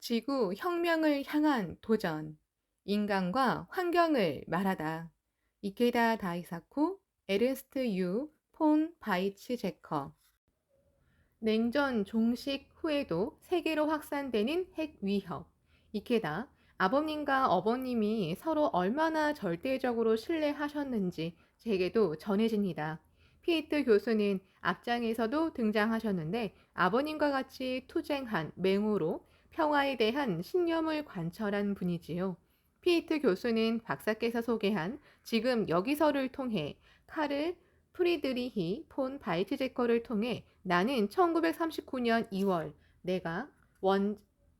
지구 혁명을 향한 도전. 인간과 환경을 말하다. 이케다 다이사쿠, 에르스트 유, 폰 바이츠 제커. 냉전 종식 후에도 세계로 확산되는 핵 위협. 이케다, 아버님과 어머님이 서로 얼마나 절대적으로 신뢰하셨는지 제게도 전해집니다. 피에트 교수는 앞장에서도 등장하셨는데 아버님과 같이 투쟁한 맹호로 평화에 대한 신념을 관철한 분이지요. 피에트 교수는 박사께서 소개한 지금 여기서를 통해 카를 프리드리히 폰 바이트제커를 통해 나는 1939년 2월 내가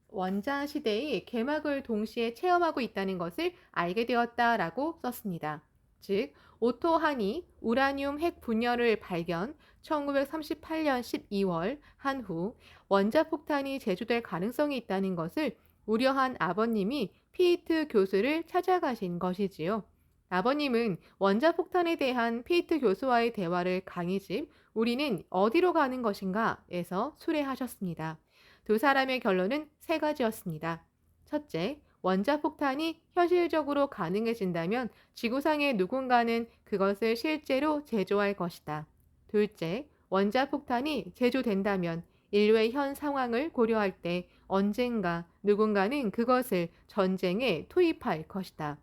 원자 시대의 개막을 동시에 체험하고 있다는 것을 알게 되었다라고 썼습니다. 즉, 오토 한이 우라늄 핵 분열을 발견 1938년 12월 한 후 원자폭탄이 제조될 가능성이 있다는 것을 우려한 아버님이 피이트 교수를 찾아가신 것이지요. 아버님은 원자폭탄에 대한 피이트 교수와의 대화를 강의집 우리는 어디로 가는 것인가 에서 수레하셨습니다. 두 사람의 결론은 세 가지였습니다. 첫째, 원자폭탄이 현실적으로 가능해진다면 지구상의 누군가는 그것을 실제로 제조할 것이다. 둘째, 원자폭탄이 제조된다면 인류의 현 상황을 고려할 때 언젠가 누군가는 그것을 전쟁에 투입할 것이다.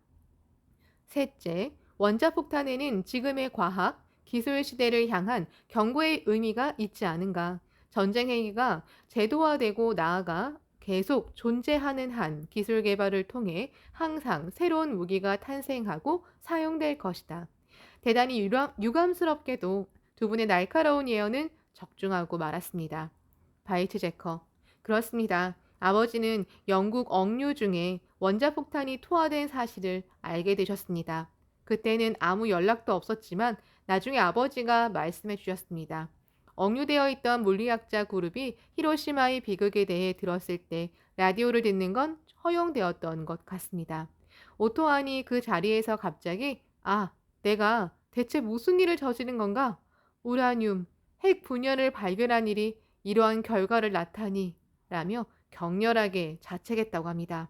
셋째, 원자폭탄에는 지금의 과학, 기술 시대를 향한 경고의 의미가 있지 않은가. 전쟁 행위가 제도화되고 나아가 계속 존재하는 한 기술 개발을 통해 항상 새로운 무기가 탄생하고 사용될 것이다. 대단히 유감스럽게도 두 분의 날카로운 예언은 적중하고 말았습니다. 바이트 제커. 그렇습니다. 아버지는 영국 억류 중에 원자폭탄이 투하된 사실을 알게 되셨습니다. 그때는 아무 연락도 없었지만 나중에 아버지가 말씀해 주셨습니다. 억류되어 있던 물리학자 그룹이 히로시마의 비극에 대해 들었을 때 라디오를 듣는 건 허용되었던 것 같습니다. 오토안이 그 자리에서 갑자기 내가 대체 무슨 일을 저지른 건가? 우라늄, 핵 분열을 발견한 일이 이러한 결과를 낳다니 라며 격렬하게 자책했다고 합니다.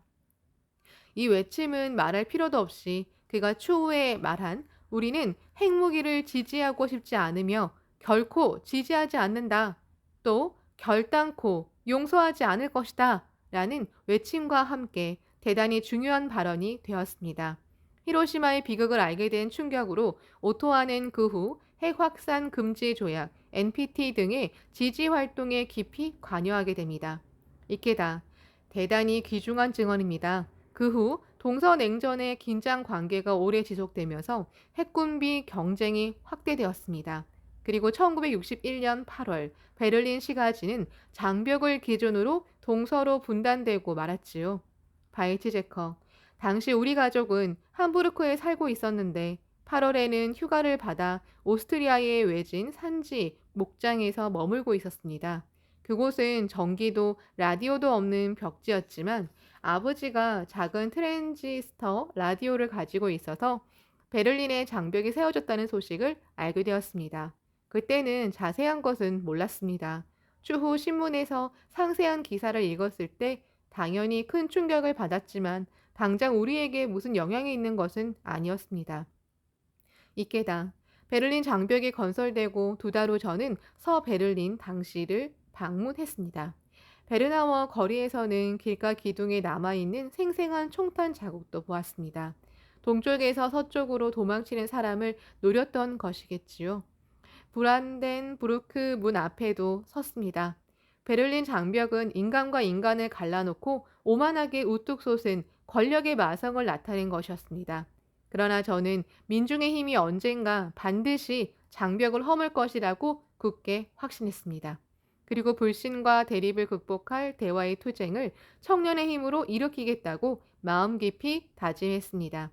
이 외침은 말할 필요도 없이 그가 추후에 말한 우리는 핵무기를 지지하고 싶지 않으며 결코 지지하지 않는다. 또 결단코 용서하지 않을 것이다. 라는 외침과 함께 대단히 중요한 발언이 되었습니다. 히로시마의 비극을 알게 된 충격으로 오토와는 그 후 핵 확산 금지 조약, NPT 등의 지지 활동에 깊이 관여하게 됩니다. 이케다, 대단히 귀중한 증언입니다. 그 후 동서냉전의 긴장 관계가 오래 지속되면서 핵군비 경쟁이 확대되었습니다. 그리고 1961년 8월 베를린 시가지는 장벽을 기준으로 동서로 분단되고 말았지요. 바이트제커, 당시 우리 가족은 함부르크에 살고 있었는데 8월에는 휴가를 받아 오스트리아의 외진 산지 목장에서 머물고 있었습니다. 그곳은 전기도 라디오도 없는 벽지였지만 아버지가 작은 트랜지스터 라디오를 가지고 있어서 베를린에 장벽이 세워졌다는 소식을 알게 되었습니다. 그때는 자세한 것은 몰랐습니다. 추후 신문에서 상세한 기사를 읽었을 때 당연히 큰 충격을 받았지만 당장 우리에게 무슨 영향이 있는 것은 아니었습니다. 이케다, 베를린 장벽이 건설되고 두 달 후 저는 서베를린 당시를 방문했습니다. 베르나워 거리에서는 길가 기둥에 남아있는 생생한 총탄 자국도 보았습니다. 동쪽에서 서쪽으로 도망치는 사람을 노렸던 것이겠지요. 브란덴부르크 문 앞에도 섰습니다. 베를린 장벽은 인간과 인간을 갈라놓고 오만하게 우뚝 솟은 권력의 마성을 나타낸 것이었습니다. 그러나 저는 민중의 힘이 언젠가 반드시 장벽을 허물 것이라고 굳게 확신했습니다. 그리고 불신과 대립을 극복할 대화의 투쟁을 청년의 힘으로 일으키겠다고 마음 깊이 다짐했습니다.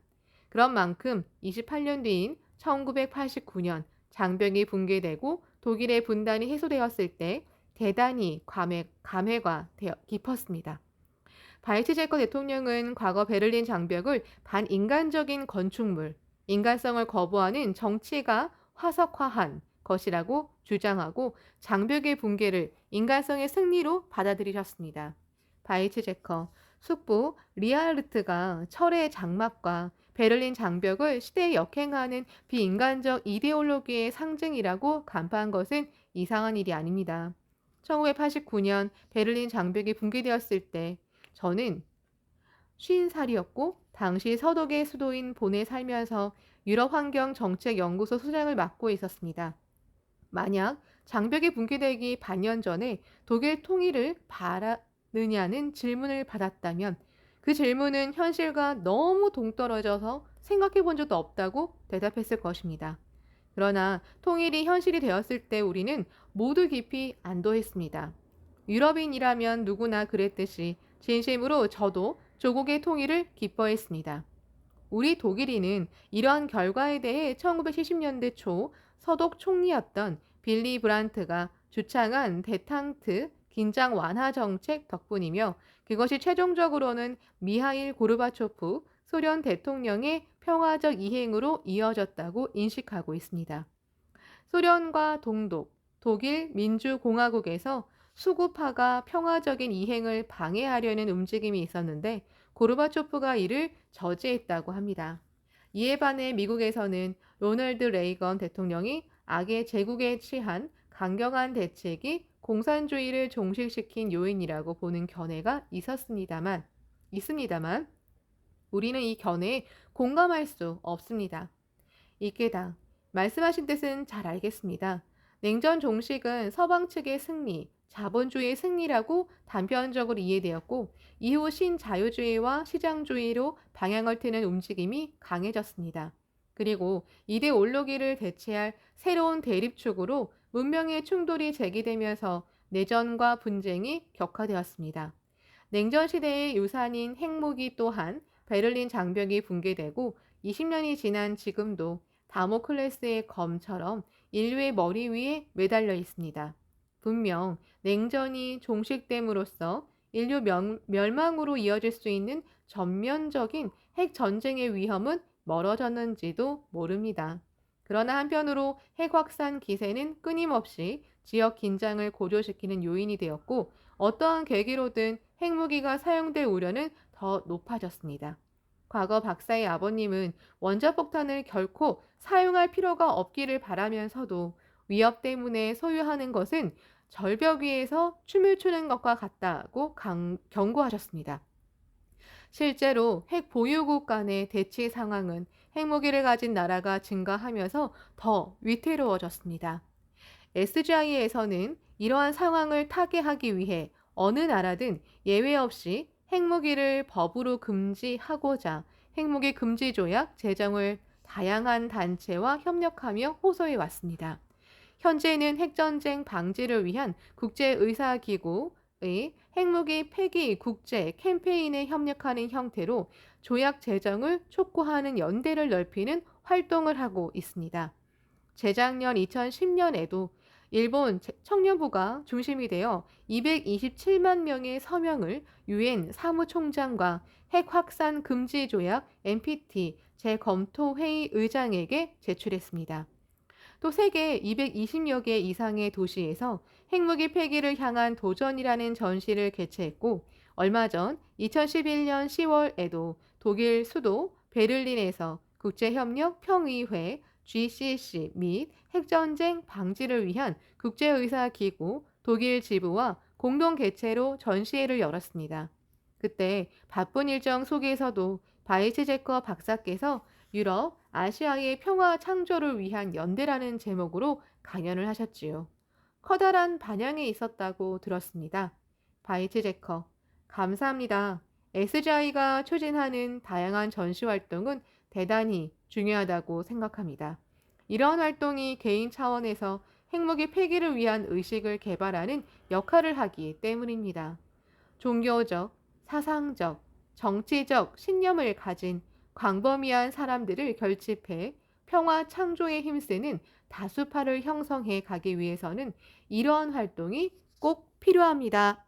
그런 만큼 28년 뒤인 1989년 장벽이 붕괴되고 독일의 분단이 해소되었을 때 대단히 감회가 깊었습니다. 바이트제커 대통령은 과거 베를린 장벽을 반인간적인 건축물, 인간성을 거부하는 정치가 화석화한 것이라고 주장하고 장벽의 붕괴를 인간성의 승리로 받아들이셨습니다. 바이츠제커, 숙부 리하르트가 철의 장막과 베를린 장벽을 시대에 역행하는 비인간적 이데올로기의 상징이라고 간파한 것은 이상한 일이 아닙니다. 1989년 베를린 장벽이 붕괴되었을 때 저는 50살이었고 당시 서독의 수도인 본에 살면서 유럽 환경 정책 연구소 소장을 맡고 있었습니다. 만약 장벽이 붕괴되기 반년 전에 독일 통일을 바라느냐는 질문을 받았다면 그 질문은 현실과 너무 동떨어져서 생각해 본 적도 없다고 대답했을 것입니다. 그러나 통일이 현실이 되었을 때 우리는 모두 깊이 안도했습니다. 유럽인이라면 누구나 그랬듯이 진심으로 저도 조국의 통일을 기뻐했습니다. 우리 독일인은 이러한 결과에 대해 1970년대 초 서독 총리였던 빌리 브란트가 주창한 데탕트 긴장 완화 정책 덕분이며 그것이 최종적으로는 미하일 고르바초프 소련 대통령의 평화적 이행으로 이어졌다고 인식하고 있습니다. 소련과 동독, 독일 민주공화국에서 수구파가 평화적인 이행을 방해하려는 움직임이 있었는데 고르바초프가 이를 저지했다고 합니다. 이에 반해 미국에서는 로널드 레이건 대통령이 악의 제국에 취한 강경한 대책이 공산주의를 종식시킨 요인이라고 보는 견해가 있습니다만 우리는 이 견해에 공감할 수 없습니다. 이케다. 말씀하신 뜻은 잘 알겠습니다. 냉전 종식은 서방 측의 승리, 자본주의의 승리라고 단편적으로 이해되었고 이후 신자유주의와 시장주의로 방향을 트는 움직임이 강해졌습니다. 그리고 이데올로기를 대체할 새로운 대립축으로 문명의 충돌이 제기되면서 내전과 분쟁이 격화되었습니다. 냉전 시대의 유산인 핵무기 또한 베를린 장벽이 붕괴되고 20년이 지난 지금도 다모클레스의 검처럼 인류의 머리 위에 매달려 있습니다. 분명 냉전이 종식됨으로써 인류 멸망으로 이어질 수 있는 전면적인 핵 전쟁의 위험은 멀어졌는지도 모릅니다. 그러나 한편으로 핵 확산 기세는 끊임없이 지역 긴장을 고조시키는 요인이 되었고 어떠한 계기로든 핵무기가 사용될 우려는 더 높아졌습니다. 과거 박사의 아버님은 원자폭탄을 결코 사용할 필요가 없기를 바라면서도 위협 때문에 소유하는 것은 절벽 위에서 춤을 추는 것과 같다고 경고하셨습니다. 실제로 핵 보유국 간의 대치 상황은 핵무기를 가진 나라가 증가하면서 더 위태로워졌습니다. SGI에서는 이러한 상황을 타개하기 위해 어느 나라든 예외 없이 핵무기를 법으로 금지하고자 핵무기 금지 조약 제정을 다양한 단체와 협력하며 호소해 왔습니다. 현재는 핵전쟁 방지를 위한 국제의사기구의 핵무기 폐기 국제 캠페인에 협력하는 형태로 조약 제정을 촉구하는 연대를 넓히는 활동을 하고 있습니다. 재작년 2010년에도 일본 청년부가 중심이 되어 227만 명의 서명을 유엔 사무총장과 핵 확산 금지 조약 NPT 재검토 회의 의장에게 제출했습니다. 또 세계 220여 개 이상의 도시에서 핵무기 폐기를 향한 도전이라는 전시를 개최했고 얼마 전 2011년 10월에도 독일 수도 베를린에서 국제협력 평의회 GCC 및 핵전쟁 방지를 위한 국제의사기구 독일 지부와 공동 개최로 전시회를 열었습니다. 그때 바쁜 일정 속에서도 바이츠제커 박사께서 유럽, 아시아의 평화 창조를 위한 연대라는 제목으로 강연을 하셨지요. 커다란 반향이 있었다고 들었습니다. 바이츠제커, 감사합니다. SGI가 추진하는 다양한 전시 활동은 대단히 중요하다고 생각합니다. 이러한 활동이 개인 차원에서 핵무기 폐기를 위한 의식을 개발하는 역할을 하기 때문입니다. 종교적, 사상적, 정치적 신념을 가진 광범위한 사람들을 결집해 평화 창조에 힘쓰는 다수파를 형성해 가기 위해서는 이러한 활동이 꼭 필요합니다.